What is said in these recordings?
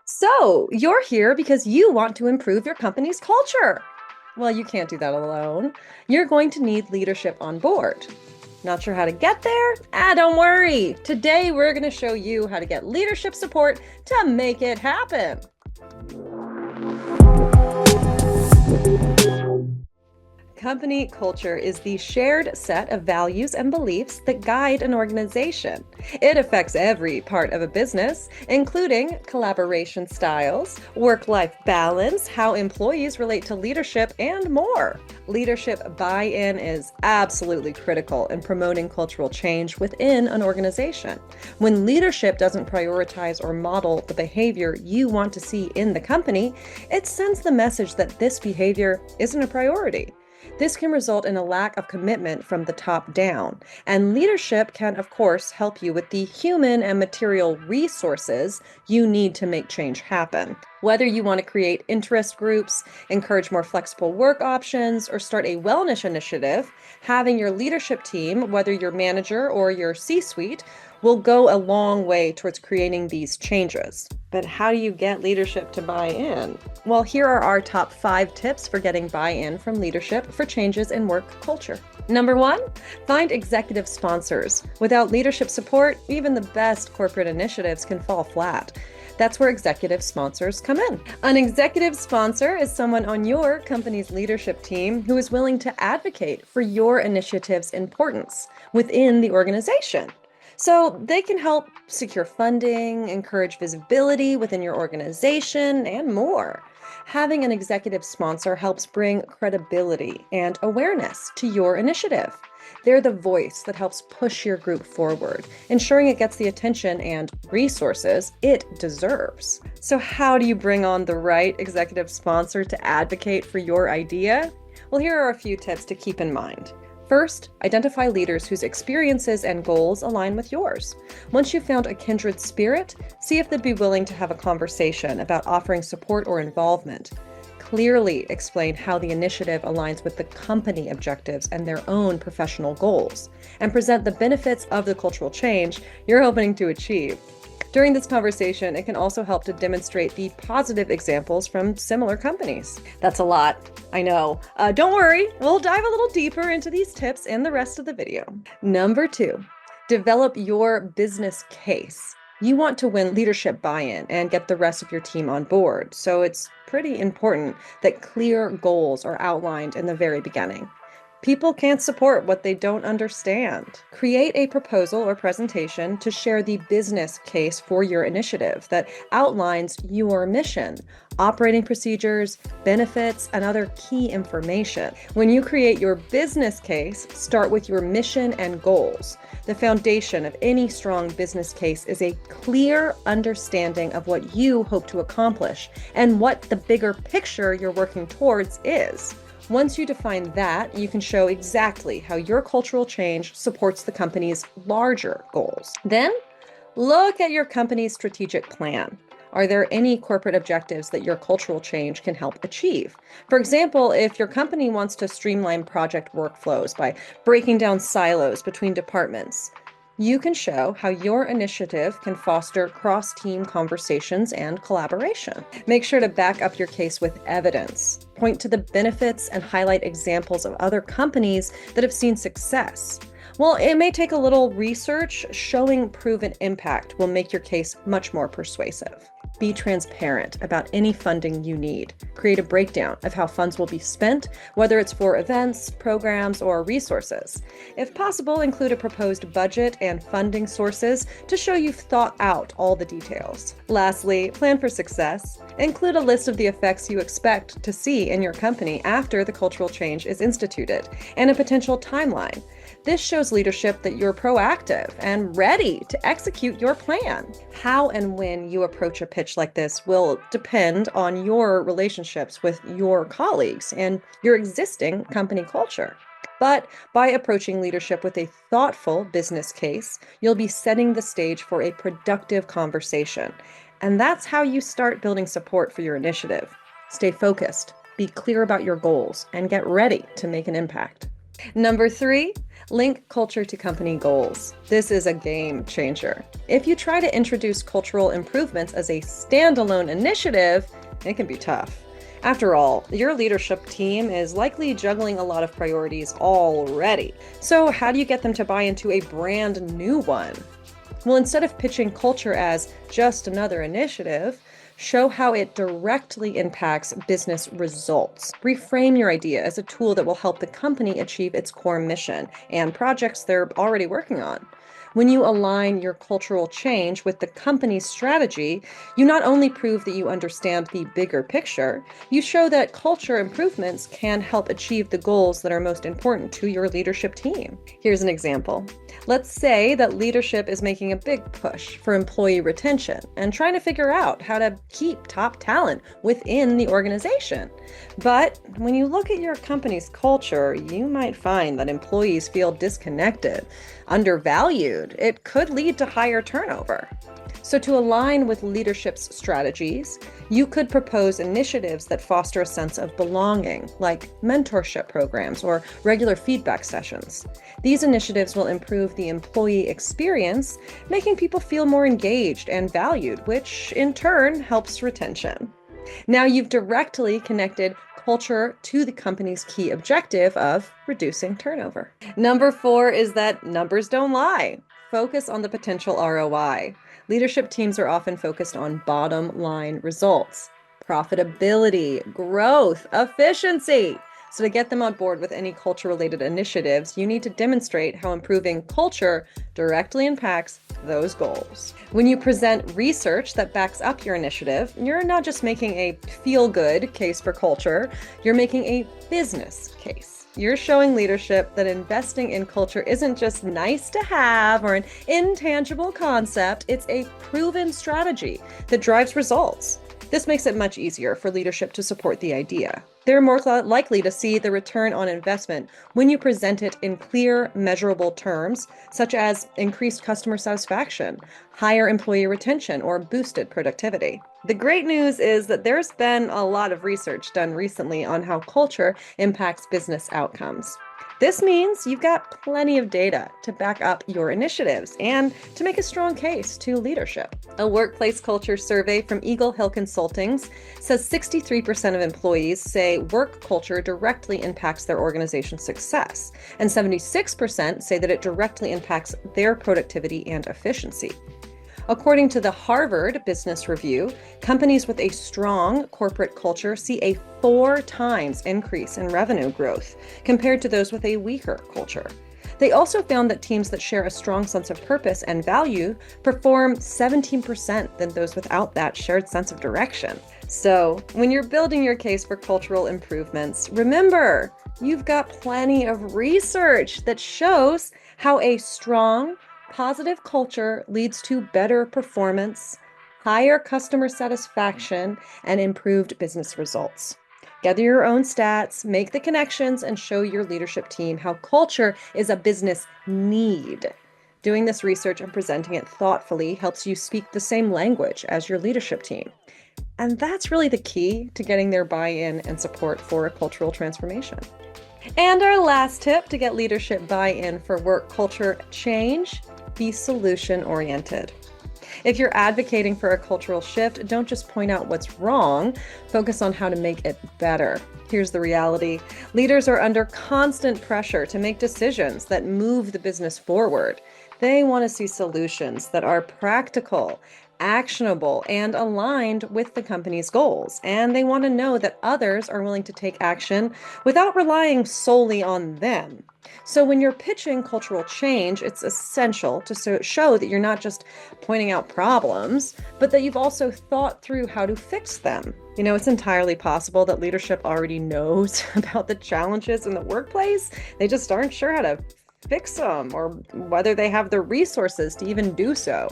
So, you're here because you want to improve your company's culture. Well, you can't do that alone. You're going to need leadership on board. Not sure how to get there? Don't worry. Today, we're going to show you how to get leadership support to make it happen. Company culture is the shared set of values and beliefs that guide an organization. It affects every part of a business, including collaboration styles, work-life balance, how employees relate to leadership, and more. Leadership buy-in is absolutely critical in promoting cultural change within an organization. When leadership doesn't prioritize or model the behavior you want to see in the company, it sends the message that this behavior isn't a priority. This can result in a lack of commitment from the top down, and leadership can, of course, help you with the human and material resources you need to make change happen. Whether you want to create interest groups, encourage more flexible work options, or start a wellness initiative, having your leadership team, whether your manager or your C-suite, will go a long way towards creating these changes. But how do you get leadership to buy in? Well, here are our top 5 tips for getting buy-in from leadership for changes in work culture. Number 1, find executive sponsors. Without leadership support, even the best corporate initiatives can fall flat. That's where executive sponsors come in. An executive sponsor is someone on your company's leadership team who is willing to advocate for your initiative's importance within the organization. So they can help secure funding, encourage visibility within your organization, and more. Having an executive sponsor helps bring credibility and awareness to your initiative. They're the voice that helps push your group forward, ensuring it gets the attention and resources it deserves. So how do you bring on the right executive sponsor to advocate for your idea? Well, here are a few tips to keep in mind. First, identify leaders whose experiences and goals align with yours. Once you've found a kindred spirit, see if they'd be willing to have a conversation about offering support or involvement. Clearly explain how the initiative aligns with the company objectives and their own professional goals, and present the benefits of the cultural change you're hoping to achieve. During this conversation, it can also help to demonstrate the positive examples from similar companies. That's a lot, I know. Don't worry, we'll dive a little deeper into these tips in the rest of the video. Number 2, develop your business case. You want to win leadership buy-in and get the rest of your team on board, so it's pretty important that clear goals are outlined in the very beginning. People can't support what they don't understand. Create a proposal or presentation to share the business case for your initiative that outlines your mission, operating procedures, benefits, and other key information. When you create your business case, start with your mission and goals. The foundation of any strong business case is a clear understanding of what you hope to accomplish and what the bigger picture you're working towards is. Once you define that, you can show exactly how your cultural change supports the company's larger goals. Then, look at your company's strategic plan. Are there any corporate objectives that your cultural change can help achieve? For example, if your company wants to streamline project workflows by breaking down silos between departments, you can show how your initiative can foster cross-team conversations and collaboration. Make sure to back up your case with evidence. Point to the benefits and highlight examples of other companies that have seen success. While it may take a little research, showing proven impact will make your case much more persuasive. Be transparent about any funding you need. Create a breakdown of how funds will be spent, whether it's for events, programs, or resources. If possible, include a proposed budget and funding sources to show you've thought out all the details. Lastly, plan for success. Include a list of the effects you expect to see in your company after the cultural change is instituted, and a potential timeline. This shows leadership that you're proactive and ready to execute your plan. How and when you approach a pitch like this will depend on your relationships with your colleagues and your existing company culture. But by approaching leadership with a thoughtful business case, you'll be setting the stage for a productive conversation. And that's how you start building support for your initiative. Stay focused, be clear about your goals, and get ready to make an impact. Number 3, Link culture to company goals. This is a game changer. If you try to introduce cultural improvements as a standalone initiative, it can be tough. After all, your leadership team is likely juggling a lot of priorities already. So, how do you get them to buy into a brand new one? Well, instead of pitching culture as just another initiative, show how it directly impacts business results. Reframe your idea as a tool that will help the company achieve its core mission and projects they're already working on. When you align your cultural change with the company's strategy, you not only prove that you understand the bigger picture, you show that culture improvements can help achieve the goals that are most important to your leadership team. Here's an example. Let's say that leadership is making a big push for employee retention and trying to figure out how to keep top talent within the organization. But when you look at your company's culture, you might find that employees feel disconnected, undervalued. It could lead to higher turnover. So, to align with leadership's strategies, you could propose initiatives that foster a sense of belonging, like mentorship programs or regular feedback sessions. These initiatives will improve the employee experience, making people feel more engaged and valued, which in turn helps retention. Now you've directly connected culture to the company's key objective of reducing turnover. Number 4 is that numbers don't lie. Focus on the potential ROI. Leadership teams are often focused on bottom line results, profitability, growth, efficiency. So to get them on board with any culture-related initiatives, you need to demonstrate how improving culture directly impacts those goals. When you present research that backs up your initiative, you're not just making a feel-good case for culture, you're making a business case. You're showing leadership that investing in culture isn't just nice to have or an intangible concept, it's a proven strategy that drives results. This makes it much easier for leadership to support the idea. They're more likely to see the return on investment when you present it in clear, measurable terms, such as increased customer satisfaction, higher employee retention, or boosted productivity. The great news is that there's been a lot of research done recently on how culture impacts business outcomes. This means you've got plenty of data to back up your initiatives and to make a strong case to leadership. A workplace culture survey from Eagle Hill Consultings says 63% of employees say work culture directly impacts their organization's success, and 76% say that it directly impacts their productivity and efficiency. According to the Harvard Business Review, companies with a strong corporate culture see a 4 times increase in revenue growth compared to those with a weaker culture. They also found that teams that share a strong sense of purpose and value perform 17% than those without that shared sense of direction. So, when you're building your case for cultural improvements, remember, you've got plenty of research that shows how a strong, positive culture leads to better performance, higher customer satisfaction, and improved business results. Gather your own stats, make the connections, and show your leadership team how culture is a business need. Doing this research and presenting it thoughtfully helps you speak the same language as your leadership team. And that's really the key to getting their buy-in and support for a cultural transformation. And our last tip to get leadership buy-in for work culture change: be solution-oriented. If you're advocating for a cultural shift, don't just point out what's wrong, focus on how to make it better. Here's the reality. Leaders are under constant pressure to make decisions that move the business forward. They want to see solutions that are practical, actionable, and aligned with the company's goals. And they want to know that others are willing to take action without relying solely on them. So when you're pitching cultural change, it's essential to show that you're not just pointing out problems, but that you've also thought through how to fix them. You know, it's entirely possible that leadership already knows about the challenges in the workplace. They just aren't sure how to fix them or whether they have the resources to even do so.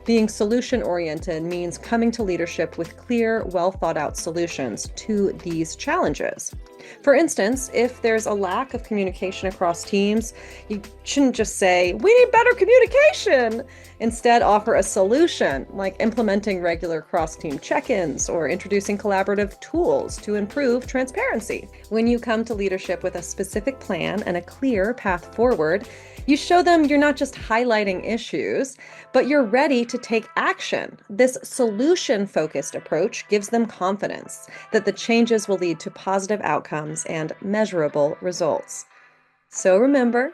Being solution-oriented means coming to leadership with clear, well-thought-out solutions to these challenges. For instance, if there's a lack of communication across teams, you shouldn't just say, "We need better communication." Instead, offer a solution, like implementing regular cross team check ins or introducing collaborative tools to improve transparency. When you come to leadership with a specific plan and a clear path forward, you show them you're not just highlighting issues, but you're ready to take action. This solution focused approach gives them confidence that the changes will lead to positive outcomes and measurable results. So remember,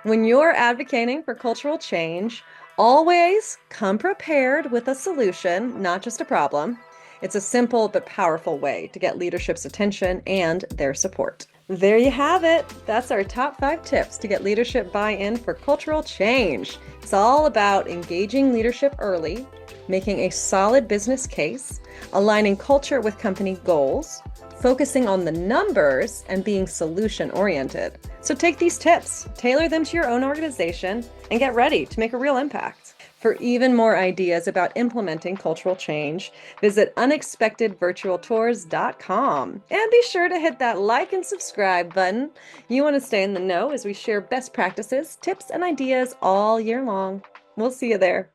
when you're advocating for cultural change, always come prepared with a solution, not just a problem. It's a simple but powerful way to get leadership's attention and their support. There you have it. That's our top 5 tips to get leadership buy-in for cultural change. It's all about engaging leadership early, making a solid business case, aligning culture with company goals, focusing on the numbers, and being solution-oriented. So take these tips, tailor them to your own organization, and get ready to make a real impact. For even more ideas about implementing cultural change, visit unexpectedvirtualtours.com. And be sure to hit that like and subscribe button. You want to stay in the know as we share best practices, tips, and ideas all year long. We'll see you there.